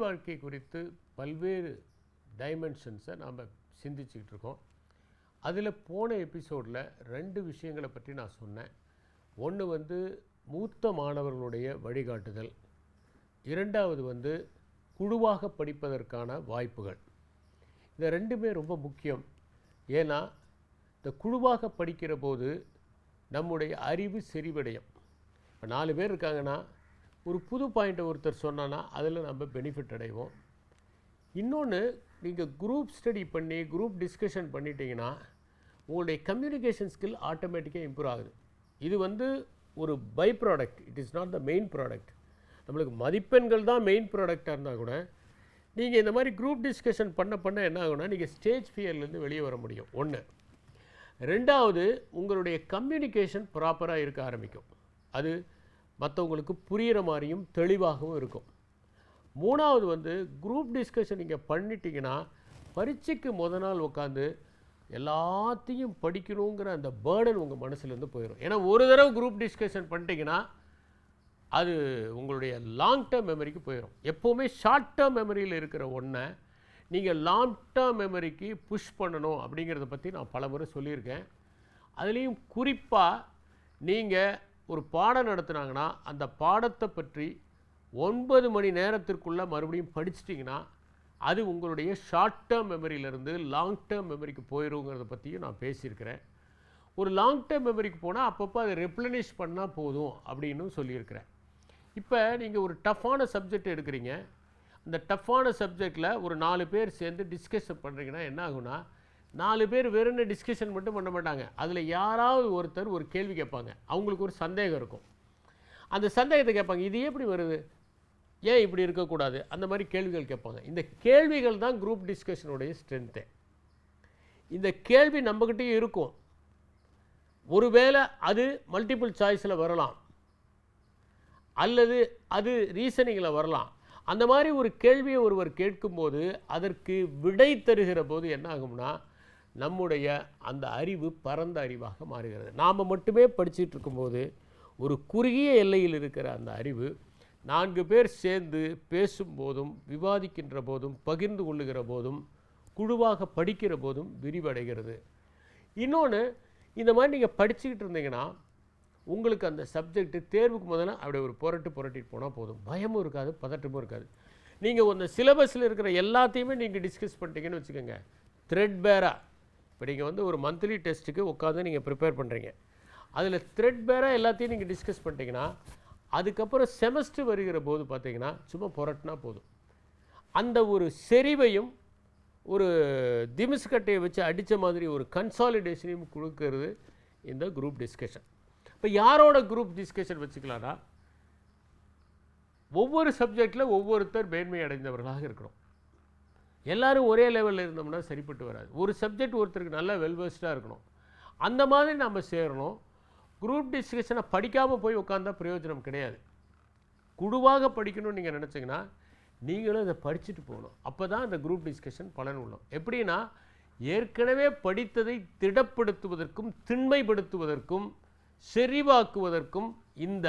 வாழ்க்கை குறித்து பல்வேறு டைமென்ஷன்ஸை நாம் சிந்திச்சுக்கிட்டு இருக்கோம். அதில் போன எபிசோடில் 2 விஷயங்களை பற்றி நான் சொன்னேன். ஒன்று வந்து மூத்த மாணவர்களுடைய வழிகாட்டுதல், இரண்டாவது வந்து குழுவாக படிப்பதற்கான வாய்ப்புகள். இந்த 2மே ரொம்ப முக்கியம். ஏன்னா இந்த குழுவாக படிக்கிற போது நம்முடைய அறிவு செறிவடையும். இப்போ 4 பேர் இருக்காங்கன்னா ஒரு புது பாயிண்ட்டை ஒருத்தர் சொன்னான்னா அதில் நம்ம பெனிஃபிட் அடைவோம். இன்னொன்று, நீங்கள் குரூப் ஸ்டடி பண்ணி குரூப் டிஸ்கஷன் பண்ணிட்டீங்கன்னா உங்களுடைய கம்யூனிகேஷன் ஸ்கில் ஆட்டோமேட்டிக்காக இம்ப்ரூவ் ஆகுது. இது வந்து ஒரு by product, it is not the main product. நம்மளுக்கு மதிப்பெண்கள் தான் மெயின் ப்ராடக்டாக இருந்தால் கூட நீங்கள் இந்த மாதிரி குரூப் டிஸ்கஷன் பண்ண என்ன ஆகுனா நீங்கள் ஸ்டேஜ் ஃபியர்லேருந்து வெளியே வர முடியும். ஒன்று. ரெண்டாவது, உங்களுடைய கம்யூனிகேஷன் ப்ராப்பராக இருக்க ஆரம்பிக்கும். அது மற்றவங்களுக்கு புரிகிற மாதிரியும் தெளிவாகவும் இருக்கும். மூணாவது வந்து குரூப் டிஸ்கஷன் நீங்கள் பண்ணிட்டீங்கன்னா பரீட்சைக்கு நாள் உட்காந்து எல்லாத்தையும் படிக்கணுங்கிற அந்த பேர்டன் உங்கள் மனசுலேருந்து போயிடும். ஏன்னா ஒரு தடவை குரூப் டிஸ்கஷன் பண்ணிட்டீங்கன்னா அது உங்களுடைய லாங் டேர்ம் மெமரிக்கு போயிடும். எப்போவுமே ஷார்ட் டேர்ம் மெமரியில் இருக்கிற ஒன்றை நீங்கள் லாங் டேர்ம் மெமரிக்கு புஷ் பண்ணணும் அப்படிங்கிறத பற்றி நான் பல முறை சொல்லியிருக்கேன். அதுலேயும் குறிப்பாக நீங்கள் ஒரு பாடம் நடத்துனாங்கன்னா அந்த பாடத்தை பற்றி 9 மணி நேரத்திற்குள்ளே மறுபடியும் படிச்சிட்டிங்கன்னா அது உங்களுடைய ஷார்ட் டேர்ம் மெமரியிலேருந்து லாங் டேர்ம் மெமரிக்கு போயிடுங்கிறத பற்றியும் நான் பேசியிருக்கிறேன். ஒரு லாங் டேர்ம் மெமரிக்கு போனால் அப்பப்போ அதை ரெப்ளனிஷ் பண்ணால் போதும் அப்படின்னு சொல்லியிருக்கிறேன். இப்போ நீங்கள் ஒரு டஃப்பான சப்ஜெக்ட் எடுக்கிறீங்க. அந்த டஃப்பான சப்ஜெக்டில் ஒரு 4 பேர் சேர்ந்து டிஸ்கஷன் பண்ணுறீங்கன்னா என்ன ஆகுனா 4 பேர் வெறும் டிஸ்கஷன் மட்டும் பண்ண மாட்டாங்க. அதில் யாராவது ஒருத்தர் ஒரு கேள்வி கேட்பாங்க. அவங்களுக்கு ஒரு சந்தேகம் இருக்கும். அந்த சந்தேகத்தை கேட்பாங்க, இது எப்படி வருது, ஏன் இப்படி இருக்கக்கூடாது, அந்த மாதிரி கேள்விகள் கேட்பாங்க. இந்த கேள்விகள் தான் குரூப் டிஸ்கஷனுடைய ஸ்ட்ரென்த்து. இந்த கேள்வி நம்மக்கிட்டேயும் இருக்கும். ஒருவேளை அது மல்டிபிள் சாய்ஸில் வரலாம், அல்லது அது ரீசனிங்கில் வரலாம். அந்த மாதிரி ஒரு கேள்வியை ஒருவர் கேட்கும்போது அதற்கு விடை தருகிற போது என்ன ஆகும்னா நம்முடைய அந்த அறிவு பரந்த அறிவாக மாறுகிறது. நாம் மட்டுமே படிச்சுட்டு இருக்கும்போது ஒரு குறுகிய எல்லையில் இருக்கிற அந்த அறிவு 4 பேர் சேர்ந்து பேசும்போதும் விவாதிக்கின்ற போதும் பகிர்ந்து கொள்ளுகிற போதும் குழுவாக படிக்கிற போதும் விரிவடைகிறது. இன்னொன்று, இந்த மாதிரி நீங்கள் படிச்சுக்கிட்டு இருந்தீங்கன்னா உங்களுக்கு அந்த சப்ஜெக்ட்டு தேர்வுக்கு முதல்ல அப்படியே ஒரு புரட்டிட்டு போனால் போதும். பயமும் இருக்காது, பதட்டமும் இருக்காது. நீங்கள் அந்த சிலபஸில் இருக்கிற எல்லாத்தையுமே நீங்கள் டிஸ்கஸ் பண்ணிட்டீங்கன்னு வச்சுக்கோங்க, த்ரெட் பேராக. இப்போ நீங்கள் வந்து ஒரு மந்த்லி டெஸ்ட்டுக்கு உட்காந்து நீங்கள் ப்ரிப்பேர் பண்ணுறீங்க. அதில் த்ரெட் பேராக எல்லாத்தையும் நீங்கள் டிஸ்கஸ் பண்ணிட்டீங்கன்னா அதுக்கப்புறம் செமஸ்டர் வருகிற போது பார்த்தீங்கன்னா சும்மா புரட்டினா போதும். அந்த ஒரு செறிவையும் ஒரு திமிஸ்கட்டையை வச்சு அடித்த மாதிரி ஒரு கன்சாலிடேஷனையும் கொடுக்கறது இந்த குரூப் டிஸ்கஷன். இப்போ யாரோட குரூப் டிஸ்கஷன் வச்சுக்கலாம்னா ஒவ்வொரு சப்ஜெக்டில் ஒவ்வொருத்தர் மேன்மை அடைந்தவர்களாக இருக்கணும். எல்லோரும் ஒரே லெவலில் இருந்தோம்னா சரிப்பட்டு வராது. ஒரு சப்ஜெக்ட் ஒருத்தருக்கு நல்லா வெல்வெஸ்டாக இருக்கணும். அந்த மாதிரி நம்ம சேரணும். குரூப் டிஸ்கஷனை படிக்காமல் போய் உட்காந்தா பிரயோஜனம் கிடையாது. குழுவாக படிக்கணும்னு நீங்கள் நினச்சிங்கன்னா நீங்களும் அதை படிச்சுட்டு போகணும். அப்போ தான் அந்த குரூப் டிஸ்கஷன் பலன் உள்ளோம். எப்படின்னா ஏற்கனவே படித்ததை திடப்படுத்துவதற்கும் திண்மைப்படுத்துவதற்கும் செறிவாக்குவதற்கும் இந்த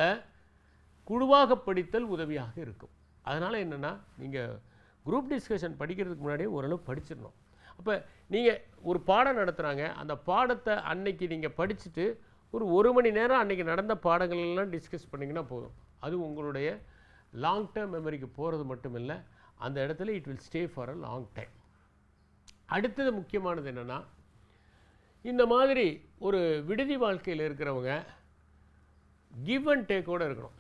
குழுவாக படித்தல் உதவியாக இருக்கும். அதனால் என்னென்னா நீங்கள் குரூப் டிஸ்கஷன் படிக்கிறதுக்கு முன்னாடியே ஓரளவு படிச்சிடணும். அப்போ நீங்கள் ஒரு பாடம் நடத்துகிறாங்க, அந்த பாடத்தை அன்னைக்கு நீங்கள் படிச்சுட்டு ஒரு மணி நேரம் அன்றைக்கி நடந்த பாடங்களெல்லாம் டிஸ்கஸ் பண்ணிங்கன்னா போதும். அது உங்களுடைய லாங் டேர்ம் மெமரிக்கு போகிறது மட்டும் இல்லை, அந்த இடத்துல it will stay for a long time. அடுத்தது முக்கியமானது என்னென்னா, இந்த மாதிரி ஒரு விடுதி வாழ்க்கையில் இருக்கிறவங்க கிவ் அண்ட் டேக்கோடு இருக்கணும்.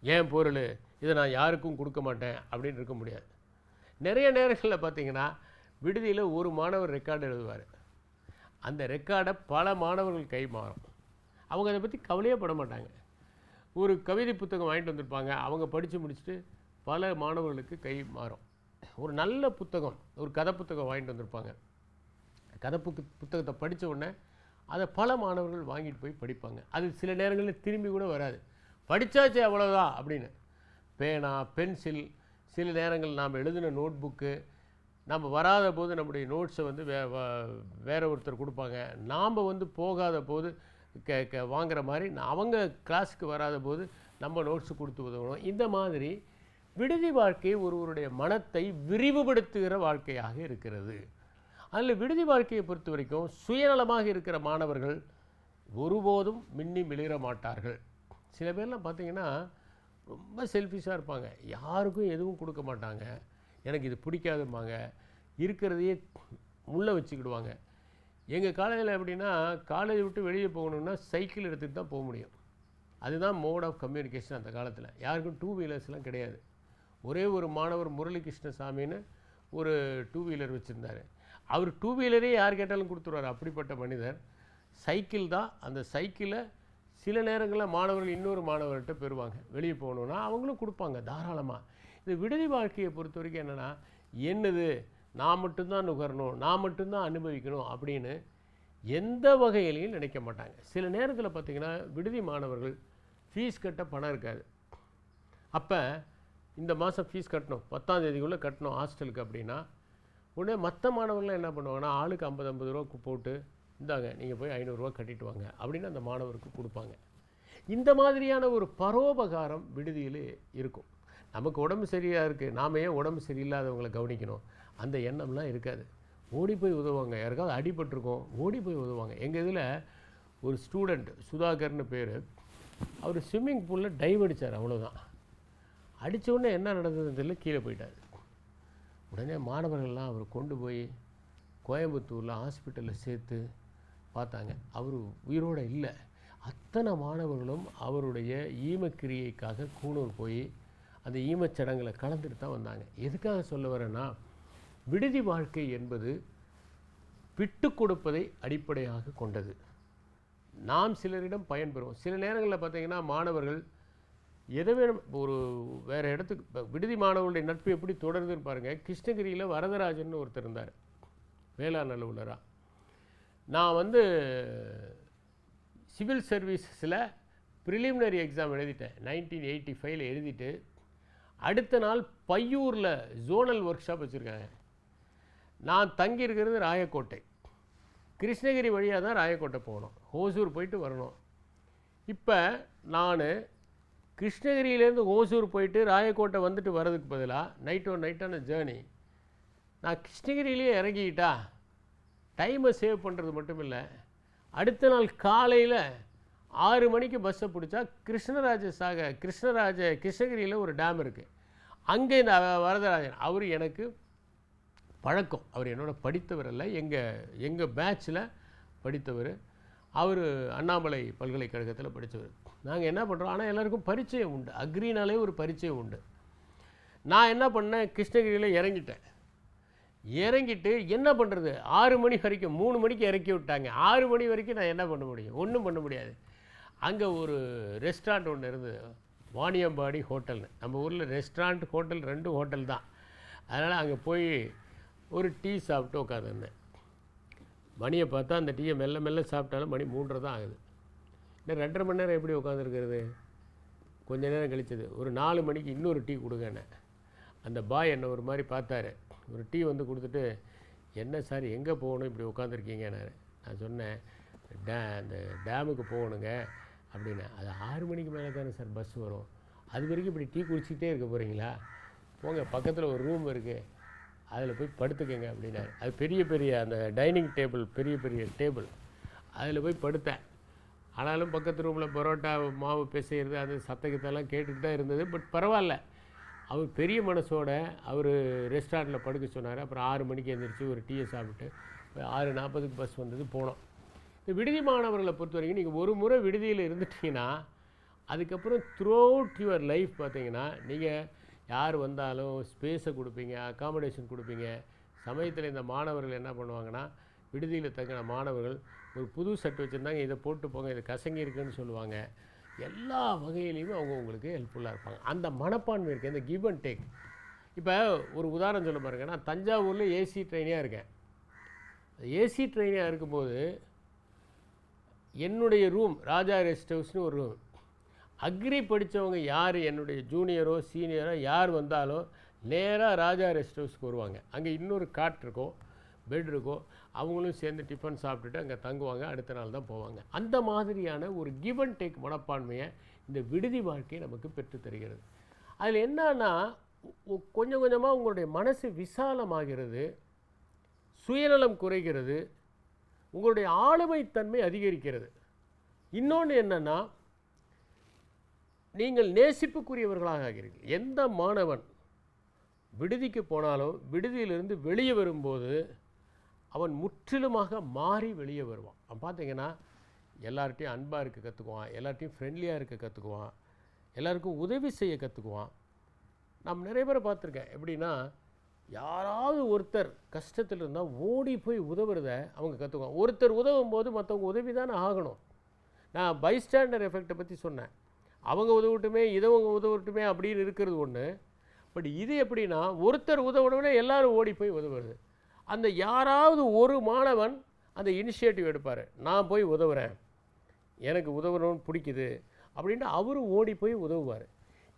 ஏன் பொருள், இதை நான் யாருக்கும் கொடுக்க மாட்டேன் அப்படின்னு இருக்க முடியாது. நிறைய நேரங்களில் பார்த்திங்கன்னா விடுதியில் ஒரு மாணவர் ரெக்கார்டு எழுதுவார். அந்த ரெக்கார்டை பல மாணவர்கள் கை மாறும். அவங்க அதை பற்றி கவலையே பட மாட்டாங்க. ஒரு கவிதை புத்தகம் வாங்கிட்டு வந்திருப்பாங்க, அவங்க படித்து முடிச்சுட்டு பல மாணவர்களுக்கு கை மாறும். ஒரு நல்ல புத்தகம், ஒரு கதை புத்தகம் வாங்கிட்டு வந்திருப்பாங்க. கதை புத்தகத்தை படித்த உடனே அதை பல மாணவர்கள் வாங்கிட்டு போய் படிப்பாங்க. அது சில நேரங்களில் திரும்பி கூட வராது. படித்தாச்சே அவ்வளோதான் அப்படின்னு. பேனா, பென்சில், சில நேரங்கள் நாம் எழுதின நோட் புக்கு, நம்ம வராத போது நம்முடைய நோட்ஸை வந்து வேறு ஒருத்தர் கொடுப்பாங்க. நாம் வந்து போகாத போது வாங்குற மாதிரி அவங்க கிளாஸுக்கு வராத போது நம்ம நோட்ஸு கொடுத்து உதவணும். இந்த மாதிரி விடுதி வாழ்க்கை ஒருவருடைய மனத்தை விரிவுபடுத்துகிற வாழ்க்கையாக இருக்கிறது. அதில் விடுதி வாழ்க்கையை பொறுத்த வரைக்கும் சுயநலமாக இருக்கிற மாணவர்கள் ஒருபோதும் மின்னி மிளிர மாட்டார்கள். சில பேர்லாம் பார்த்தீங்கன்னா ரொம்ப செல்ஃபிஷாக இருப்பாங்க, யாருக்கும் எதுவும் கொடுக்க மாட்டாங்க, எனக்கு இது பிடிக்காதும்பாங்க, இருக்கிறதையே முள்ள வச்சுக்கிடுவாங்க. எங்கள் காலேஜில் எப்படின்னா, காலேஜ் விட்டு வெளியே போகணுன்னா சைக்கிள் எடுத்துகிட்டு தான் போக முடியும். அதுதான் மோட் ஆஃப் கம்யூனிகேஷன் அந்த காலத்தில். யாருக்கும் டூ வீலர்ஸ்லாம் கிடையாது. ஒரே ஒரு மாணவர் முரளி கிருஷ்ணசாமின்னு ஒரு டூ வீலர் வச்சுருந்தார். அவர் டூ வீலரே யார் கேட்டாலும் கொடுத்துருவார். அப்படிப்பட்ட மனிதர். சைக்கிள் தான். அந்த சைக்கிளை சில நேரங்களில் மாணவர்கள் இன்னொரு மாணவர்கிட்ட பெறுவாங்க. வெளியே போகணுன்னா அவங்களும் கொடுப்பாங்க தாராளமாக. இந்த விடுதி வாழ்க்கையை பொறுத்த வரைக்கும் என்னென்னா, என்னது நான் மட்டும்தான் நுகரணும், நான் மட்டும்தான் அனுபவிக்கணும் அப்படின்னு எந்த வகையிலையும் நினைக்க மாட்டாங்க. சில நேரத்தில் பார்த்திங்கன்னா விடுதி மாணவர்கள் ஃபீஸ் கட்ட பணம் இருக்காது. அப்போ இந்த மாதம் ஃபீஸ் கட்டணும், 10ஆம் தேதிக்குள்ளே கட்டணும் ஹாஸ்டலுக்கு அப்படின்னா, உடனே மற்ற மாணவர்கள்லாம் என்ன பண்ணுவாங்கன்னா, ஆளுக்கு 50-50 ரூபா போட்டு, இந்தாங்க நீங்கள் போய் 500 ரூபா கட்டிட்டு வாங்க அப்படின்னு அந்த மாணவருக்கு கொடுப்பாங்க. இந்த மாதிரியான ஒரு பரோபகாரம் விடுதியில் இருக்கும். நமக்கு உடம்பு சரியாக இருக்குது, நாம் ஏன் உடம்பு சரியில்லாதவங்களை கவனிக்கணும், அந்த எண்ணம்லாம் இருக்காது. ஓடி போய் உதவுவாங்க. யாருக்காவது அடிபட்டிருக்கோம், ஓடி போய் உதவுவாங்க. எங்கள் இதில் ஒரு ஸ்டூடெண்ட் சுதாகர்னு பேர், அவர் ஸ்விம்மிங் பூலில் டைவ் அடித்தார். அவ்வளோதான். அடித்தோடனே என்ன நடந்ததுன்னு தெரியல, கீழே போயிட்டார். உடனே மாணவர்கள்லாம் அவர் கொண்டு போய் கோயம்புத்தூரில் ஹாஸ்பிட்டலில் சேர்த்து பார்த்தாங்க. அவர் உயிரோடு இல்லை. அத்தனை மாணவர்களும் அவருடைய ஈமக்கிரியைக்காக கூனூர் போய் அந்த ஈமச்சடங்களை கலந்துட்டு தான் வந்தாங்க. எதுக்காக சொல்ல வரேன்னா, விடுதி வாழ்க்கை என்பது விட்டு கொடுப்பதை அடிப்படையாக கொண்டது. நாம் சிலரிடம் பயன்பெறுவோம். சில நேரங்களில் பார்த்திங்கன்னா மாணவர்கள் எதை வேணும், ஒரு வேறு இடத்துக்கு விடுதி மாணவர்களுடைய நட்பு எப்படி தொடருதுன்னு பாருங்கள். கிருஷ்ணகிரியில் வரதராஜன் ஒருத்தர் இருந்தார், வேளாண் அலுவலராக. நான் சிவில் சர்வீஸில் ப்ரிலிமினரி எக்ஸாம் எழுதிட்டேன். 1985 எழுதிட்டு அடுத்த நாள் பையூரில் ஜோனல் ஒர்க் ஷாப் வச்சுருக்காங்க. நான் தங்கியிருக்கிறது ராயக்கோட்டை. கிருஷ்ணகிரி வழியாக தான் ராயக்கோட்டை போகணும், ஓசூர் போயிட்டு வரணும். இப்போ நான் கிருஷ்ணகிரியிலேருந்து ஓசூர் போயிட்டு ராயக்கோட்டை வந்துட்டு வர்றதுக்கு பதிலாக நைட்டான ஜேர்னி, நான் கிருஷ்ணகிரியிலே இறங்கிக்கிட்டா டைமை சேவ் பண்ணுறது மட்டும் இல்லை, அடுத்த நாள் காலையில் 6 மணிக்கு பஸ்ஸை பிடிச்சா கிருஷ்ணகிரியில் ஒரு டேம் இருக்குது, அங்கே இந்த வரதராஜன் அவர் எனக்கு பழக்கம். அவர் என்னோட படித்தவர் அல்ல, எங்கள் பேட்சில் படித்தவர். அவர் அண்ணாமலை பல்கலைக்கழகத்தில் படித்தவர். நாங்கள் என்ன பண்ணுறோம், ஆனால் எல்லாருக்கும் பரிச்சயம் உண்டு, அக்ரினாலே ஒரு பரிச்சயம் உண்டு. நான் என்ன பண்ணேன், கிருஷ்ணகிரியில் இறங்கிட்டு என்ன பண்ணுறது, 6 மணி வரைக்கும், 3 மணிக்கு இறக்கி விட்டாங்க. 6 மணி வரைக்கும் நான் என்ன பண்ண முடியும், ஒன்றும் பண்ண முடியாது. அங்கே ஒரு ரெஸ்டாரண்ட் ஒன்று இருந்தது, வாணியம்பாடி ஹோட்டல்னு. நம்ம ஊரில் ரெஸ்டாரண்ட் ஹோட்டல் 2 ஹோட்டல் தான். அதனால் அங்கே போய் ஒரு டீ சாப்பிட்டு உட்காந்துருந்தேன். மணியை பார்த்தா அந்த டீயை மெல்ல மெல்ல சாப்பிட்டாலும் மணி 3:30 தான் ஆகுது. இன்னும் 2.5 மணி நேரம் எப்படி உட்காந்துருக்கிறது. கொஞ்ச நேரம் கழிச்சது ஒரு 4 மணிக்கு இன்னொரு டீ கொடுங்கண்ணே. அந்த பாய் என்னை ஒரு மாதிரி பார்த்தாரு. ஒரு டீ கொடுத்துட்டு, என்ன சார் எங்கே போகணும் இப்படி உட்காந்துருக்கீங்கன்னு. நான் சொன்னேன், அந்த டேமுக்கு போகணுங்க அப்படின்னு. அது 6 மணிக்கு மேலே தானே சார் பஸ் வரும், அது வரைக்கும் இப்படி டீ குடிச்சிக்கிட்டே இருக்க போகிறீங்களா, போங்க பக்கத்தில் ஒரு ரூம் இருக்குது அதில் போய் படுத்துக்கங்க அப்படின்னாரு. அது பெரிய அந்த டைனிங் டேபிள், பெரிய டேபிள், அதில் போய் படுத்தேன். ஆனாலும் பக்கத்து ரூமில் பரோட்டா மாவு பிசைகிறது அது சத்தகத்தெல்லாம் கேட்டுட்டு தான் இருந்தது. பட் பரவாயில்ல, அவர் பெரிய மனசோட அவர் ரெஸ்டாரண்ட்டில் படுக்க சொன்னார். அப்புறம் 6 மணிக்கு எழுந்திரிச்சு ஒரு டீயை சாப்பிட்டு 6:40க்கு பஸ் வந்தது, போனோம். இந்த விடுதி மாணவர்களை பொறுத்த வரைக்கும் நீங்கள் ஒரு முறை விடுதியில் இருந்துட்டிங்கன்னா அதுக்கப்புறம் த்ரூ அவுட் யுவர் லைஃப் பார்த்தீங்கன்னா, நீங்கள் யார் வந்தாலும் ஸ்பேஸை கொடுப்பீங்க, அக்காமடேஷன் கொடுப்பீங்க. சமயத்தில் இந்த மாணவர்கள் என்ன பண்ணுவாங்கன்னா, விடுதியில் தங்கின மாணவர்கள் ஒரு புது செட் வச்சுருந்தாங்க, இதை போட்டு போங்க, இது கசங்கி இருக்குன்னு சொல்லுவாங்க. எல்லா வகையிலையுமே அவங்க உங்களுக்கு ஹெல்ப்ஃபுல்லாக இருப்பாங்க. அந்த மனப்பான்மை இருக்குது, இந்த கிவ் அண்ட் டேக். இப்போ ஒரு உதாரணம் சொல்ல பாருங்க, நான் தஞ்சாவூரில் ஏசி ட்ரெயினியாக இருக்கேன். ஏசி ட்ரெயினியாக இருக்கும்போது என்னுடைய ரூம் ராஜா ரெஸ்ட் ஹவுஸ்னு ஒரு ரூம். அக்ரி படித்தவங்க யார், என்னுடைய ஜூனியரோ சீனியரோ யார் வந்தாலும் நேராக ராஜா ரெஸ்ட் ஹவுஸ்க்கு வருவாங்க. அங்கே இன்னொரு காட் இருக்கும், பெட் இருக்கும், அவங்களும் சேர்ந்து டிஃபன் சாப்பிட்டுட்டு அங்கே தங்குவாங்க, அடுத்த நாள் தான் போவாங்க. அந்த மாதிரியான ஒரு கிவ் அண்ட் டேக் மனப்பான்மையை இந்த விடுதி வாழ்க்கை நமக்கு பெற்று தருகிறது. அதில் என்னன்னா, கொஞ்சம் கொஞ்சமாக உங்களுடைய மனசு விசாலமாகிறது, சுயநலம் குறைகிறது, உங்களுடைய ஆளுமைத்தன்மை அதிகரிக்கிறது. இன்னொன்று என்னென்னா, நீங்கள் நேசிப்புக்குரியவர்களாக ஆகிறீர்கள். எந்த மாணவன் விடுதிக்கு போனாலும் விடுதியிலிருந்து வெளியே வரும்போது அவன் முற்றிலுமாக மாறி வெளியே வருவான். அவன் பார்த்தீங்கன்னா எல்லார்ட்டையும் அன்பாக இருக்க கற்றுக்குவான், எல்லார்ட்டையும் ஃப்ரெண்ட்லியாக இருக்க கற்றுக்குவான், எல்லாருக்கும் உதவி செய்ய கற்றுக்குவான். நான் நிறைய பேரை பார்த்துருக்கேன். எப்படின்னா, யாராவது ஒருத்தர் கஷ்டத்தில் இருந்தால் ஓடி போய் உதவுறத அவங்க கற்றுக்குவாங்க. ஒருத்தர் உதவும் போது மற்றவங்க உதவி தானே ஆகணும். நான் பைஸ்டாண்டர் எஃபெக்டை பற்றி சொன்னேன். அவங்க உதவட்டுமே, இதவங்க உதவட்டுமே அப்படின்னு இருக்கிறது ஒன்று. பட் இது எப்படின்னா, ஒருத்தர் உதவணும்னா எல்லாரும் ஓடி போய் உதவுறது. அந்த யாராவது ஒரு மாணவன் அந்த இனிஷியேட்டிவ் எடுப்பார், நான் போய் உதவுறேன், எனக்கு உதவணும்னு பிடிக்குது அப்படின்ட்டு அவரும் ஓடி போய் உதவுவார்.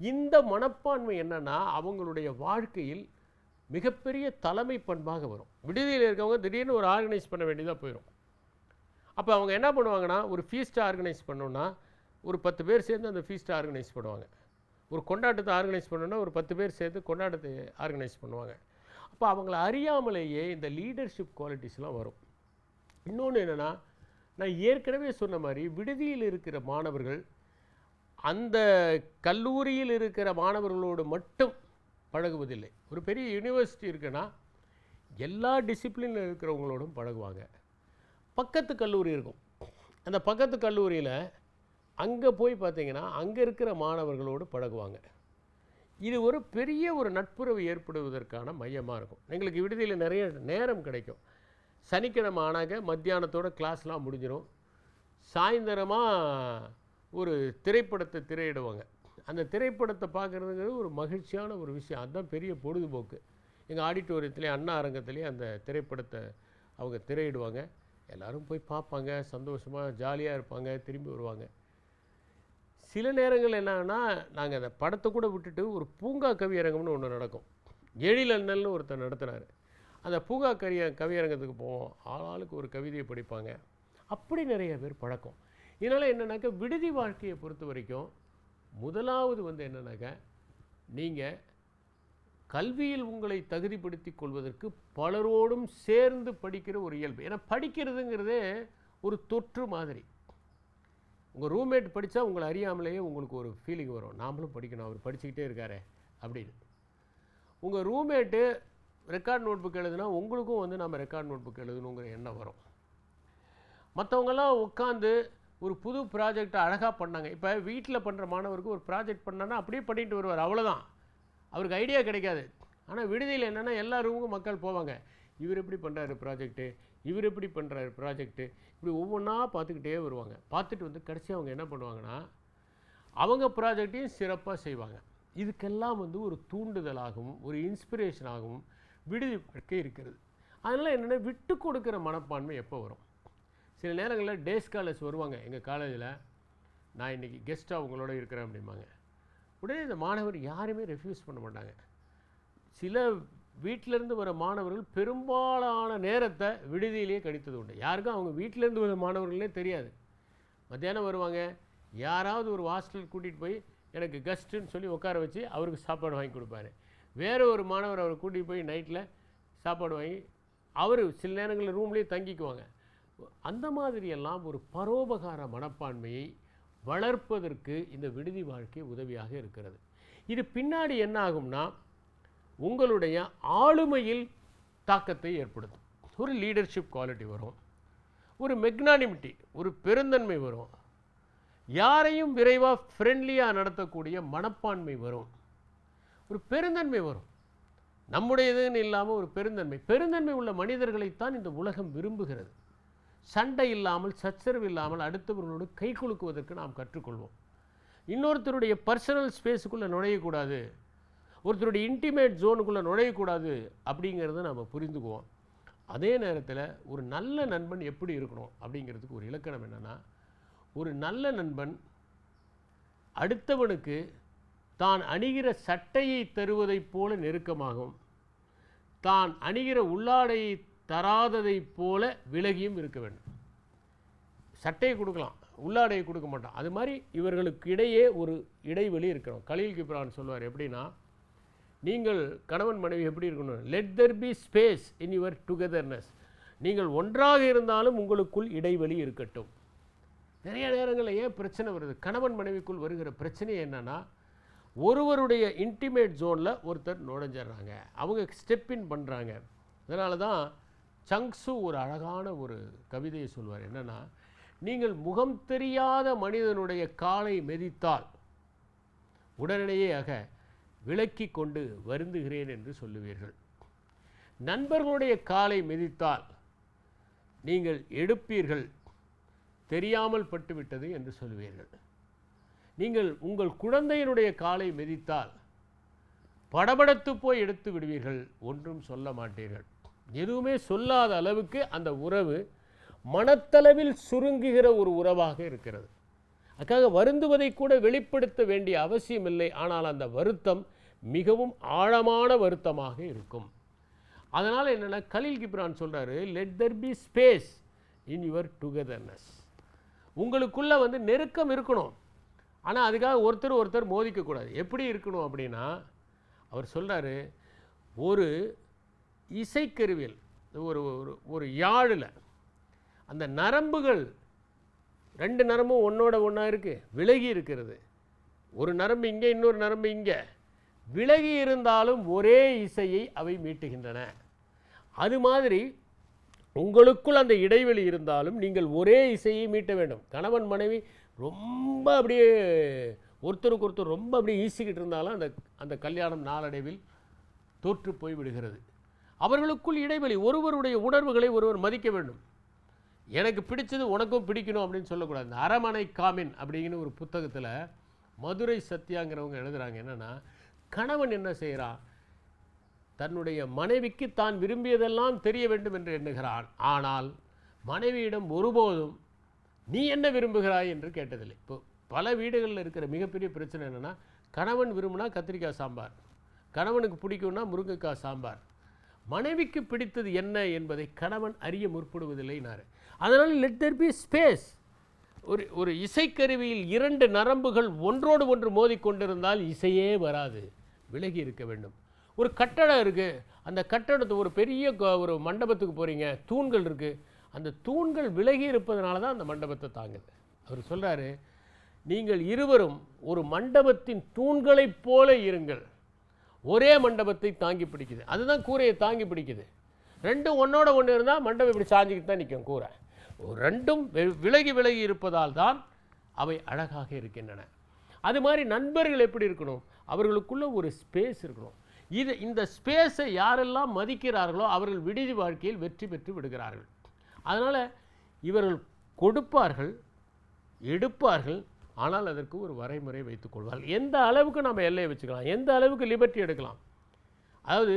இந்த மனப்பான்மை என்னென்னா அவங்களுடைய வாழ்க்கையில் மிகப்பெரிய தலைமை பண்பாக வரும். விடுதியில் இருக்கவங்க திடீர்னு ஒரு ஆர்கனைஸ் பண்ண வேண்டியதாக போயிடும். அப்போ அவங்க என்ன பண்ணுவாங்கன்னா, ஒரு ஃபீஸ்ட்டை ஆர்கனைஸ் பண்ணோன்னா ஒரு 10 பேர் சேர்ந்து அந்த ஃபீஸ்ட்டை ஆர்கனைஸ் பண்ணுவாங்க. ஒரு கொண்டாட்டத்தை ஆர்கனைஸ் பண்ணோன்னா ஒரு 10 பேர் சேர்ந்து கொண்டாட்டத்தை ஆர்கனைஸ் பண்ணுவாங்க. அப்போ அவங்கள அறியாமலேயே இந்த லீடர்ஷிப் குவாலிட்டிஸ்லாம் வரும். இன்னொன்று என்னென்னா, நான் ஏற்கனவே சொன்ன மாதிரி விடுதியில் இருக்கிற மாணவர்கள் அந்த கல்லூரியில் இருக்கிற மாணவர்களோடு மட்டும் பழகுவதில்லை. ஒரு பெரிய யூனிவர்சிட்டி இருக்குன்னா எல்லா டிசிப்ளினில் இருக்கிறவங்களோடும் பழகுவாங்க. பக்கத்து கல்லூரி இருக்கும், அந்த பக்கத்து கல்லூரியில் அங்கே போய் பார்த்தீங்கன்னா அங்கே இருக்கிற மாணவர்களோடு பழகுவாங்க. இது ஒரு பெரிய ஒரு நட்புறவு ஏற்படுவதற்கான மையமாக இருக்கும். எங்களுக்கு விடுதியில் நிறைய நேரம் கிடைக்கும். சனிக்கிழமை ஆனாக்க மத்தியானத்தோட கிளாஸ்லாம் முடிஞ்சிடும். சாயந்தரமாக ஒரு திரைப்படத்தை திரையிடுவாங்க. அந்த திரைப்படத்தை பார்க்குறதுங்கிறது ஒரு மகிழ்ச்சியான ஒரு விஷயம். அதுதான் பெரிய பொழுதுபோக்கு. எங்கள் ஆடிட்டோரியத்துலேயே அண்ணா அரங்கத்துலேயே அந்த திரைப்படத்தை அவங்க திரையிடுவாங்க. எல்லோரும் போய் பார்ப்பாங்க, சந்தோஷமாக ஜாலியாக இருப்பாங்க, திரும்பி வருவாங்க. சில நேரங்கள் என்னன்னா, நாங்கள் அந்த படத்தை கூட விட்டுட்டு ஒரு பூங்கா கவியரங்கம்னு ஒன்று நடக்கும். எழிலண்ணல்னு ஒருத்தர் நடத்துனார். அந்த பூங்கா கவியரங்கத்துக்கு போவோம். ஆளாளுக்கு ஒரு கவிதையை படிப்பாங்க. அப்படி நிறைய பேர் பழக்கம். இதனால் என்னன்னாக்கா, விடுதி வாழ்க்கையை பொறுத்த வரைக்கும் முதலாவது என்னன்னாக்கா, நீங்கள் கல்வியில் உங்களை தகுதிப்படுத்தி கொள்வதற்கு பலரோடும் சேர்ந்து படிக்கிற ஒரு இயல்பு. ஏன்னா படிக்கிறதுங்கிறதே ஒரு தொற்று மாதிரி. உங்கள் ரூம்மேட் படித்தா உங்களை அறியாமலேயே உங்களுக்கு ஒரு ஃபீலிங் வரும், நாமளும் படிக்கணும், அவர் படிச்சுக்கிட்டே இருக்காரே அப்படின்னு. உங்கள் ரூம்மேட்டு ரெக்கார்ட் நோட் புக் எழுதுனா உங்களுக்கும் நம்ம ரெக்கார்ட் நோட் புக் எழுதணுங்கிற எண்ணம் வரும். மற்றவங்கெல்லாம் உட்காந்து ஒரு புது ப்ராஜெக்டை அழகாக பண்ணாங்க. இப்போ வீட்டில் பண்ணுற மாணவருக்கு ஒரு ப்ராஜெக்ட் பண்ணான்னா அப்படியே பண்ணிட்டு வருவார், அவ்வளோதான். அவருக்கு ஐடியா கிடைக்காது. ஆனால் விடுதியில் என்னென்னா எல்லா ரூமுக்கும் மக்கள் போவாங்க. இவர் எப்படி பண்ணுறாரு ப்ராஜெக்ட்டு, இவர் எப்படி பண்ணுறாரு ப்ராஜெக்ட்டு, இப்படி ஒவ்வொன்றா பார்த்துக்கிட்டே வருவாங்க. பார்த்துட்டு கடைசி அவங்க என்ன பண்ணுவாங்கன்னா, அவங்க ப்ராஜெக்டையும் சிறப்பாக செய்வாங்க. இதுக்கெல்லாம் ஒரு தூண்டுதலாகவும் ஒரு இன்ஸ்பிரேஷனாகவும் விடுதி வாழ்க்கை இருக்கிறது. அதனால் என்னென்னா, விட்டு கொடுக்குற மனப்பான்மை எப்போ வரும்? சில நேரங்களில் டே ஸ்காலர்ஸ் வருவாங்க எங்கள் காலேஜில், நான் இன்றைக்கி கெஸ்ட்டாக உங்களோட இருக்கிறேன் அப்படிம்பாங்க. உடனே இந்த மாணவர் யாருமே ரெஃப்யூஸ் பண்ண மாட்டாங்க. சில வீட்டிலேருந்து வர மாணவர்கள் பெரும்பாலான நேரத்தை விடுதியிலேயே கழித்தது உண்டு. யாருக்கும் அவங்க வீட்டிலேருந்து வர மாணவர்களே தெரியாது. மத்தியானம் வருவாங்க, யாராவது ஒரு ஹாஸ்டல் கூட்டிகிட்டு போய் எனக்கு கெஸ்ட்டுன்னு சொல்லி உட்கார வச்சு அவருக்கு சாப்பாடு வாங்கி கொடுப்பாரு. வேறு ஒரு மாணவர் அவரை கூட்டிகிட்டு போய் நைட்டில் சாப்பாடு வாங்கி அவர் சில நேரங்களில் ரூம்லேயே தங்கிக்குவாங்க. அந்த மாதிரியெல்லாம் ஒரு பரோபகார மனப்பான்மையை வளர்ப்பதற்கு இந்த விடுதி வாழ்க்கை உதவியாக இருக்கிறது. இது பின்னாடி என்ன ஆகும்னா, உங்களுடைய ஆளுமையில் தாக்கத்தை ஏற்படுத்தும். ஒரு லீடர்ஷிப் குவாலிட்டி வரும், ஒரு மெக்னானிமிட்டி, ஒரு பெருந்தன்மை வரும், யாரையும் விரைவாக ஃப்ரெண்ட்லியாக நடத்தக்கூடிய மனப்பான்மை வரும், ஒரு பெருந்தன்மை வரும். நம்முடையதுன்னு இல்லாமல் ஒரு பெருந்தன்மை உள்ள மனிதர்களைத்தான் இந்த உலகம் விரும்புகிறது. சண்டை இல்லாமல், சச்சரவு இல்லாமல் அடுத்தவர்களோடு கை குலுக்குவதற்கு நாம் கற்றுக்கொள்வோம். இன்னொருத்தருடைய பர்சனல் ஸ்பேஸுக்குள்ளே நுழையக்கூடாது, ஒருத்தருடைய இன்டிமேட் ஜோனுக்குள்ளே நுழையக்கூடாது அப்படிங்கிறத நம்ம புரிந்துக்குவோம். அதே நேரத்தில் ஒரு நல்ல நண்பன் எப்படி இருக்கணும் அப்படிங்கிறதுக்கு ஒரு இலக்கணம் என்னென்னா, ஒரு நல்ல நண்பன் அடுத்தவனுக்கு தான் அணிகிற சட்டையை தருவதைப் போல நெருக்கமாகவும், தான் அணிகிற உள்ளாடையை தராததைப் போல விலகியும் இருக்க வேண்டும். சட்டையை கொடுக்கலாம், உள்ளாடையை கொடுக்க மாட்டான். அது மாதிரி இவர்களுக்கு இடையே ஒரு இடைவெளி இருக்கணும். கலீல் கிப்ரான் சொல்லுவார் எப்படின்னா, நீங்கள் கணவன் மனைவி எப்படி இருக்கணும்? Let there be space in your togetherness. நீங்கள் ஒன்றாக இருந்தாலும் உங்களுக்குள் இடைவெளி இருக்கட்டும். நிறைய நேரங்களில் ஏன் பிரச்சனை வருது? கணவன் மனைவிக்குள் வருகிற பிரச்சனை என்னன்னா, ஒருவருடைய இன்டிமேட் ஜோனில் ஒருத்தர் நுழைஞ்சிட்றாங்க, அவங்க ஸ்டெப் இன் பண்ணுறாங்க. அதனால தான் சங்ஸு ஒரு அழகான ஒரு கவிதையை சொல்வார். என்னென்னா, நீங்கள் தெரியாத மனிதனுடைய காலை மிதித்தால் உடனடியாக விலக்கி கொண்டு வருந்துகிறேன் என்று சொல்லுவீர்கள். நண்பர்களுடைய காலை மிதித்தால் நீங்கள் எடுப்பீர்கள், தெரியாமல் பட்டுவிட்டது என்று சொல்லுவீர்கள். நீங்கள் உங்கள் குழந்தையினுடைய காலை மிதித்தால் படபடத்து போய் எடுத்து விடுவீர்கள், ஒன்றும் சொல்ல மாட்டீர்கள். எதுவுமே சொல்லாத அளவுக்கு அந்த உறவு மனத்தளவில் சுருங்குகிற ஒரு உறவாக இருக்கிறது. அதுக்காக வருந்துவதை கூட வெளிப்படுத்த வேண்டிய அவசியம் இல்லை. ஆனால் அந்த வருத்தம் மிகவும் ஆழமான வருத்தமாக இருக்கும். அதனால் என்னென்னா, கலீல் கிப்ரான் சொல்கிறாரு, let there be space in your togetherness. உங்களுக்குள்ளே நெருக்கம் இருக்கணும், ஆனால் அதுக்காக ஒருத்தர் மோதிக்கக்கூடாது. எப்படி இருக்கணும் அப்படின்னா, அவர் சொல்கிறாரு, ஒரு இசைக்கருவியல், ஒரு ஒரு யாழில் அந்த நரம்புகள் 2 நரம்பும் ஒன்றோட ஒன்றா இருக்குது, விலகி இருக்கிறது. ஒரு நரம்பு இங்கே, இன்னொரு நரம்பு இங்கே, விலகி இருந்தாலும் ஒரே இசையை அவை மீட்டுகின்றன. அது மாதிரி உங்களுக்குள் அந்த இடைவெளி இருந்தாலும் நீங்கள் ஒரே இசையை மீட்ட வேண்டும். கணவன் மனைவி ரொம்ப அப்படியே ஒருத்தருக்கு ஒருத்தர் ரொம்ப அப்படியே ஈசிக்கிட்டு இருந்தாலும் அந்த கல்யாணம் நாளடைவில் தோற்று போய் விடுகிறது. அவர்களுக்குள் இடைவெளி, ஒருவருடைய உணர்வுகளை ஒருவர் மதிக்க வேண்டும். எனக்கு பிடிச்சது உனக்கும் பிடிக்கணும் அப்படின்னு சொல்லக்கூடாது. இந்த அரமனை காமின் அப்படிங்கிற ஒரு புத்தகத்தில் மதுரை சத்யாங்கிறவங்க எழுதுகிறாங்க. என்னென்னா, கணவன் என்ன செய்கிறான், தன்னுடைய மனைவிக்கு தான் விரும்பியதெல்லாம் தெரிய வேண்டும் என்று எண்ணுகிறான். ஆனால் மனைவியிடம் ஒருபோதும் நீ என்ன விரும்புகிறாய் என்று கேட்டதில்லை. இப்போ பல வீடுகளில் இருக்கிற மிகப்பெரிய பிரச்சனை என்னென்னா, கணவன் விரும்பினா கத்திரிக்காய் சாம்பார், கணவனுக்கு பிடிக்கும்னா முருங்கைக்காய் சாம்பார். மனைவிக்கு பிடித்தது என்ன என்பதை கணவன் அறிய முற்படுவதில்லைனாரு. அதனால் லெட் தெர் பி ஸ்பேஸ். ஒரு இசைக்கருவியில் 2 நரம்புகள் ஒன்றோடு ஒன்று மோதிக்கொண்டிருந்தால் இசையே வராது, விலகி இருக்க வேண்டும். ஒரு கட்டடம் இருக்குது, அந்த கட்டடத்தை ஒரு பெரிய ஒரு மண்டபத்துக்கு போகிறீங்க, தூண்கள் இருக்குது, அந்த தூண்கள் விலகி இருப்பதனால தான் அந்த மண்டபத்தை தாங்குது. அவர் சொல்கிறாரு, நீங்கள் இருவரும் ஒரு மண்டபத்தின் தூண்களைப் போல இருங்கள். ஒரே மண்டபத்தை தாங்கி பிடிக்குது, அதுதான் கூரையை தாங்கி பிடிக்குது. 2 ஒன்றோட ஒன்று இருந்தால் மண்டபம் இப்படி சாஞ்சிக்கிட்டு தான் நிற்கும் கூரை. 2ம் விலகி விலகி இருப்பதால் தான் அவை அழகாக இருக்கின்றன. அது மாதிரி நண்பர்கள் எப்படி இருக்கணும், அவர்களுக்குள்ள ஒரு ஸ்பேஸ் இருக்கணும். இந்த ஸ்பேஸை யாரெல்லாம் மதிக்கிறார்களோ அவர்கள் விடுதி வாழ்க்கையில் வெற்றி பெற்று விடுகிறார்கள். அதனால் இவர்கள் கொடுப்பார்கள், எடுப்பார்கள், ஆனால் அதற்கு ஒரு வரைமுறை வைத்துக் கொள்வார்கள். எந்த அளவுக்கு நம்ம எல்லையை வச்சுக்கலாம், எந்த அளவுக்கு லிபர்ட்டி எடுக்கலாம். அதாவது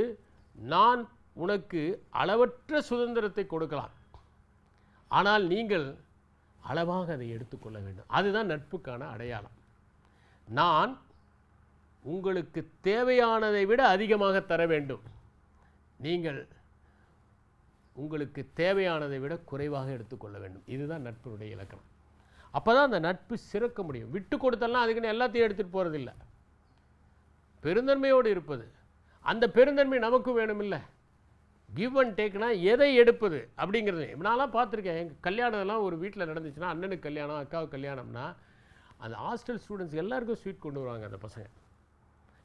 நான் உனக்கு அளவற்ற சுதந்திரத்தை கொடுக்கலாம், ஆனால் நீங்கள் அளவாக அதை எடுத்துக்கொள்ள வேண்டும். அதுதான் நட்புக்கான அடையாளம். நான் உங்களுக்கு தேவையானதை விட அதிகமாக தர வேண்டும், நீங்கள் உங்களுக்கு தேவையானதை விட குறைவாக எடுத்துக்கொள்ள வேண்டும். இதுதான் நட்பினுடைய இலக்கணம். அப்போ தான் அந்த நட்பு சிறக்க முடியும். விட்டு கொடுத்தலாம் அதுக்குன்னு எல்லாத்தையும் எடுத்துகிட்டு போகிறதில்ல, பெருந்தன்மையோடு இருப்பது. அந்த பெருந்தன்மை நமக்கு வேணும் இல்லை. கிவ் அண்ட் டேக்னா எதை எடுப்பது அப்படிங்கிறது. நான்லாம் பார்த்துருக்கேன், எங்கள் கல்யாணம்லாம் ஒரு வீட்டில் நடந்துச்சுன்னா, அண்ணனுக்கு கல்யாணம், அக்காவுக்கு கல்யாணம்னா, அந்த ஹாஸ்டல் ஸ்டூடெண்ட்ஸ் எல்லாருக்கும் ஸ்வீட் கொண்டு வருவாங்க அந்த பசங்க.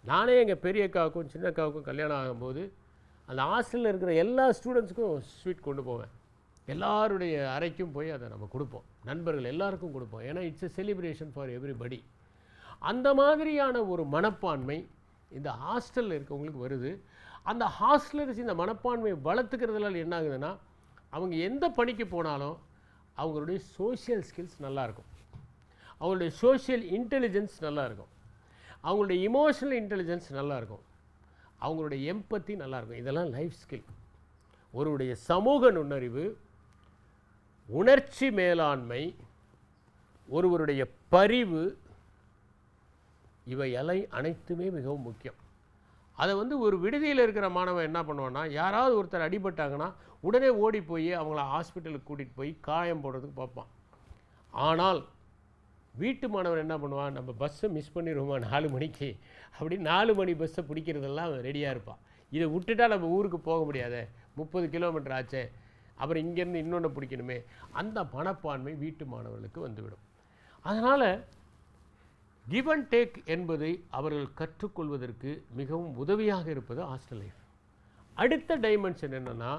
நானே எங்கள் பெரிய அக்காவுக்கும் சின்ன அக்காவுக்கும் கல்யாணம் ஆகும்போது அந்த ஹாஸ்டலில் இருக்கிற எல்லா ஸ்டூடெண்ட்ஸுக்கும் ஸ்வீட் கொண்டு போவேன். எல்லாருடைய அறைக்கும் போய் அதை நம்ம கொடுப்போம், நண்பர்கள் எல்லாருக்கும் கொடுப்போம். ஏன்னா it's a celebration for everybody. அந்த மாதிரியான ஒரு மனப்பான்மை இந்த ஹாஸ்டலில் இருக்கவங்களுக்கு வருது. அந்த ஹாஸ்டலர்ஸ் இந்த மனப்பான்மையை வளர்த்துக்கிறதுனால என்ன ஆகுதுன்னா, அவங்க எந்த பணிக்கு போனாலும் அவங்களுடைய சோஷியல் ஸ்கில்ஸ் நல்லாயிருக்கும், அவங்களுடைய சோஷியல் இன்டெலிஜென்ஸ் நல்லாயிருக்கும், அவங்களுடைய இமோஷனல் இன்டெலிஜென்ஸ் நல்லாயிருக்கும், அவங்களுடைய எம்பத்தி நல்லாயிருக்கும். இதெல்லாம் லைஃப் ஸ்கில். ஒருவருடைய சமூக நுண்ணறிவு, உணர்ச்சி மேலாண்மை, ஒருவருடைய பரிவு, இவை அனைத்துமே மிகவும் முக்கியம். அதை ஒரு விடுதியில் இருக்கிற மாணவன் என்ன பண்ணுவான்னா, யாராவது ஒருத்தர் அடிபட்டாங்கன்னா உடனே ஓடி போய் அவங்கள ஹாஸ்பிட்டலுக்கு கூட்டிகிட்டு போய் காயம் போடுறதுக்கு பார்ப்பான். ஆனால் வீட்டு மாணவன் என்ன பண்ணுவான், நம்ம பஸ்ஸை மிஸ் பண்ணிடுவோமா 4 மணிக்கு, அப்படி 4 மணி பஸ்ஸை பிடிக்கிறதெல்லாம் ரெடியாக இருப்பான். இதை விட்டுட்டா நம்ம ஊருக்கு போக முடியாதே, 30 கிலோமீட்டர் ஆச்சே, அப்புறம் இங்கேருந்து இன்னொன்று பிடிக்கணுமே, அந்த மனப்பான்மை வீட்டு மாணவர்களுக்கு வந்துவிடும். அதனால் கிவ் அண்ட் டேக் என்பதை அவர்கள் கற்றுக்கொள்வதற்கு மிகவும் உதவியாக இருப்பது ஹாஸ்டல் லைஃப். அடுத்த டைமென்ஷன் என்னென்னா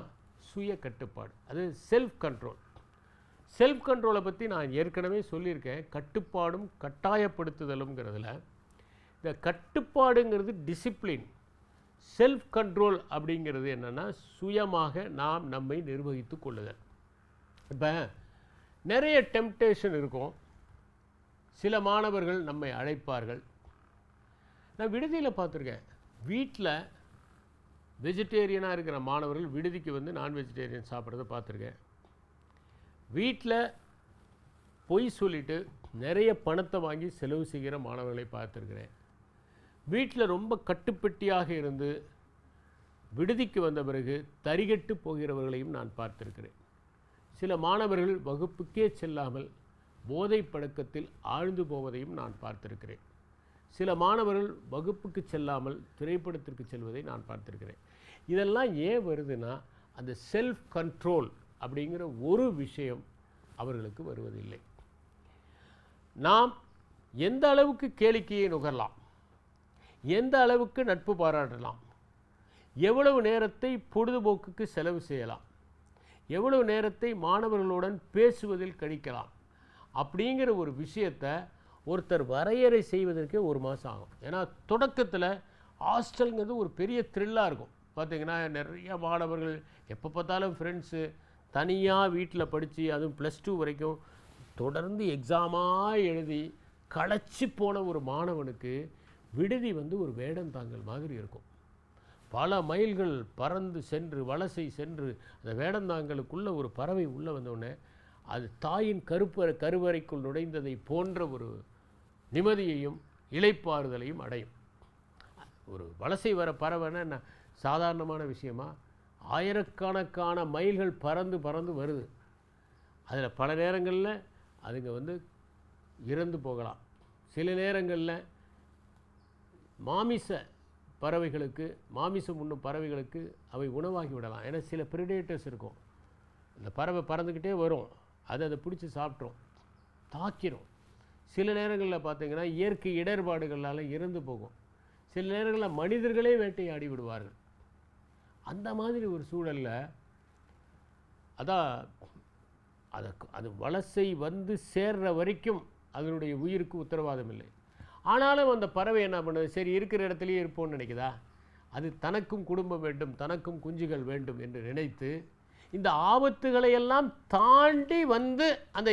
சுய கட்டுப்பாடு, அது செல்ஃப் கண்ட்ரோல். செல்ஃப் கண்ட்ரோலை பற்றி நான் ஏற்கனவே சொல்லியிருக்கேன். கட்டுப்பாடும் கட்டாயப்படுத்துதலுங்கிறதுல இந்த கட்டுப்பாடுங்கிறது டிசிப்ளின், செல்ஃப் கண்ட்ரோல் அப்படிங்கிறது என்னென்னா சுயமாக நாம் நம்மை நிர்வகித்து கொள்ளுதல். இப்போ நிறைய டெம்ப்டேஷன் இருக்கும். சில மாணவர்கள் நம்மை அழைப்பார்கள். நான் விடுதியில் பார்த்துருக்கேன், வீட்டில் வெஜிடேரியனாக இருக்கிற மாணவர்கள் விடுதிக்கு வந்து நான் வெஜிடேரியன் சாப்பிட்றத பார்த்துருக்கேன். வீட்டில் பொய் சொல்லிவிட்டு நிறைய பணத்தை வாங்கி செலவு செய்கிற மாணவர்களை பார்த்துருக்கிறேன். வீட்டில் ரொம்ப கட்டுப்பட்டியாக இருந்து விடுதிக்கு வந்த பிறகு தரிகட்டு போகிறவர்களையும் நான் பார்த்திருக்கிறேன். சில மாணவர்கள் வகுப்புக்கே செல்லாமல் போதை பழக்கத்தில் ஆழ்ந்து போவதையும் நான் பார்த்திருக்கிறேன். சில மாணவர்கள் வகுப்புக்கு செல்லாமல் திரைப்படத்திற்கு செல்வதை நான் பார்த்திருக்கிறேன். இதெல்லாம் ஏன் வருதுன்னா, அந்த செல்ஃப் கண்ட்ரோல் அப்படிங்கிற ஒரு விஷயம் அவர்களுக்கு வருவதில்லை. நாம் எந்த அளவுக்கு கேளிக்கையை நுகரலாம், எந்த அளவுக்கு நட்பு பாராட்டலாம், எவ்வளவு நேரத்தை பொழுதுபோக்குக்கு செலவு செய்யலாம், எவ்வளவு நேரத்தை மாணவர்களுடன் பேசுவதில் கழிக்கலாம் அப்படிங்கிற ஒரு விஷயத்தை ஒருத்தர் வரையறை செய்வதற்கே 1 மாதம் ஆகும். ஏன்னா தொடக்கத்தில் ஹாஸ்டலுங்கிறது ஒரு பெரிய த்ரில்லாக இருக்கும். பார்த்திங்கன்னா நிறைய மாணவர்கள் எப்போ பார்த்தாலும் ஃப்ரெண்ட்ஸு, தனியாக வீட்டில் படித்து அதுவும் +2 வரைக்கும் தொடர்ந்து எக்ஸாமாக எழுதி களைச்சி போன ஒரு மாணவனுக்கு விடுதி வந்து ஒரு வேடந்தாங்கல் மாதிரி இருக்கும். பல மைல்கள் பறந்து சென்று வலசை சென்று அந்த வேடந்தாங்கலுக்குள்ளே ஒரு பறவை உள்ளே வந்தோடனே அது தாயின் கருவறைக்குள் நுழைந்ததை போன்ற ஒரு நிம்மதியையும் இளைப்பாறுதலையும் அடையும். ஒரு வலசை வர பறவைன்னா என்ன சாதாரணமான விஷயமா? ஆயிரக்கணக்கான மைல்கள் பறந்து பறந்து வருது. அதில் பல நேரங்களில் அதுங்க வந்து இறந்து போகலாம். சில நேரங்களில் மாமிச பறவைகளுக்கு, மாமிசம் உண்ணும் பறவைகளுக்கு அவை உணவாகி விடலாம். ஏன்னா சில பிரிடேட்டர்ஸ் இருக்கும். இந்த பறவை பறந்துக்கிட்டே வரும், அதை பிடிச்சி சாப்பிட்ரும், தாக்கிரும். சில நேரங்களில் பார்த்திங்கன்னா இயற்கை இடர்பாடுகளால் இறந்து போகும். சில நேரங்களில் மனிதர்களே வேட்டையாடி விடுவார்கள். அந்த மாதிரி ஒரு சூழலில் அது வலசை வந்து சேர்ற வரைக்கும் அதனுடைய உயிருக்கு உத்தரவாதம் இல்லை. ஆனாலும் அந்த பறவை என்ன பண்ணுது, சரி இருக்கிற இடத்துலையே இருப்போம்னு நினைக்குதா? அது தனக்கும் குடும்பம் வேண்டும், தனக்கும் குஞ்சுகள் வேண்டும் என்று நினைத்து இந்த ஆபத்துகளை எல்லாம் தாண்டி வந்து அந்த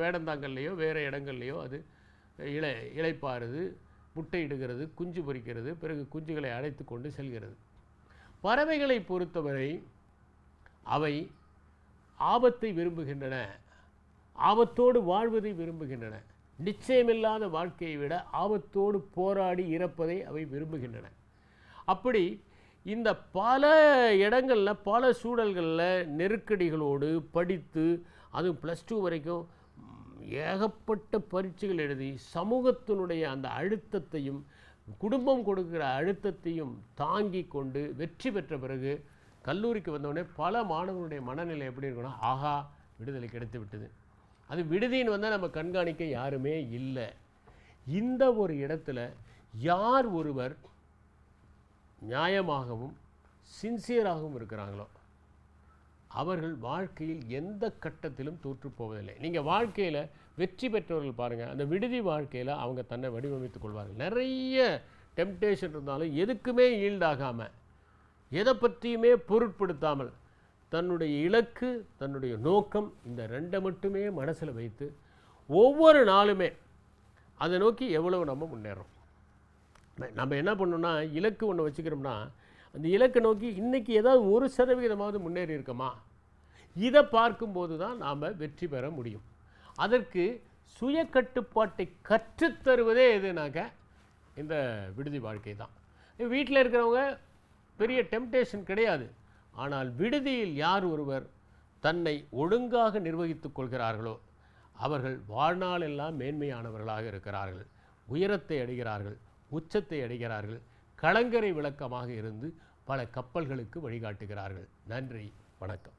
வேடந்தாங்கல்லையோ வேறு இடங்கள்லையோ அது இளைப்பாறுது, முட்டையிடுகிறது, குஞ்சு பொரிக்கிறது, பிறகு குஞ்சுகளை அழைத்து கொண்டு செல்கிறது. பறவைகளை பொறுத்தவரை அவை ஆபத்தை விரும்புகின்றன, ஆபத்தோடு வாழ்வதை விரும்புகின்றன. நிச்சயமில்லாத வாழ்க்கையை விட ஆபத்தோடு போராடி இறப்பதை அவை விரும்புகின்றன. அப்படி இந்த பல இடங்களில் பல சூழல்களில் நெருக்கடிகளோடு படித்து அதுவும் +2 வரைக்கும் ஏகப்பட்ட பரீட்சைகள் எழுதி சமூகத்தினுடைய அந்த அழுத்தத்தையும் குடும்பம் கொடுக்கிற அழுத்தத்தையும் தாங்கி கொண்டு வெற்றி பெற்ற பிறகு கல்லூரிக்கு வந்தவுடனே பல மாணவர்களுடைய மனநிலை எப்படி இருக்குன்னா, ஆஹா விடுதலை கிடைத்து விட்டது. அது விடுதின்னு வந்தால் நம்ம கண்காணிக்க யாருமே இல்லை. இந்த ஒரு இடத்துல யார் ஒருவர் நியாயமாகவும் சின்சியராகவும் இருக்கிறாங்களோ அவர்கள் வாழ்க்கையில் எந்த கட்டத்திலும் தோற்று போவதில்லை. நீங்கள் வாழ்க்கையில் வெற்றி பெற்றவர்கள் பாருங்கள், அந்த விடுதி வாழ்க்கையில் அவங்க தன்னை வடிவமைத்துக் கொள்வார்கள். நிறைய டெம்ப்டேஷன் இருந்தாலும் எதுக்குமே ஈல்டாகாமல், எதை பற்றியுமே பொருட்படுத்தாமல் தன்னுடைய இலக்கு, தன்னுடைய நோக்கம், இந்த 2 மட்டுமே மனசில் வைத்து ஒவ்வொரு நாளுமே அதை நோக்கி எவ்வளவு நம்ம முன்னேறோம். நம்ம என்ன பண்ணோம்னா, இலக்கு ஒன்று வச்சுக்கிறோம்னா அந்த இலக்கை நோக்கி இன்றைக்கி ஏதாவது 1% முன்னேறி இருக்கோமா, இதை பார்க்கும்போது தான் நாம் வெற்றி பெற முடியும். அதற்கு சுய கட்டுப்பாட்டை கற்றுத்தருவதே எதுனாக்க இந்த விடுதி வாழ்க்கை தான். வீட்டில் இருக்கிறவங்க பெரிய டெம்ப்டேஷன் கிடையாது. ஆனால் விடுதியில் யார் ஒருவர் தன்னை ஒழுங்காக நிர்வகித்து கொள்கிறார்களோ அவர்கள் வாழ்நாளெல்லாம் மேன்மையானவர்களாக இருக்கிறார்கள், உயரத்தை அடைகிறார்கள், உச்சத்தை அடைகிறார்கள், கலங்கரை விளக்கமாக இருந்து பல கப்பல்களுக்கு வழிகாட்டுகிறார்கள். நன்றி, வணக்கம்.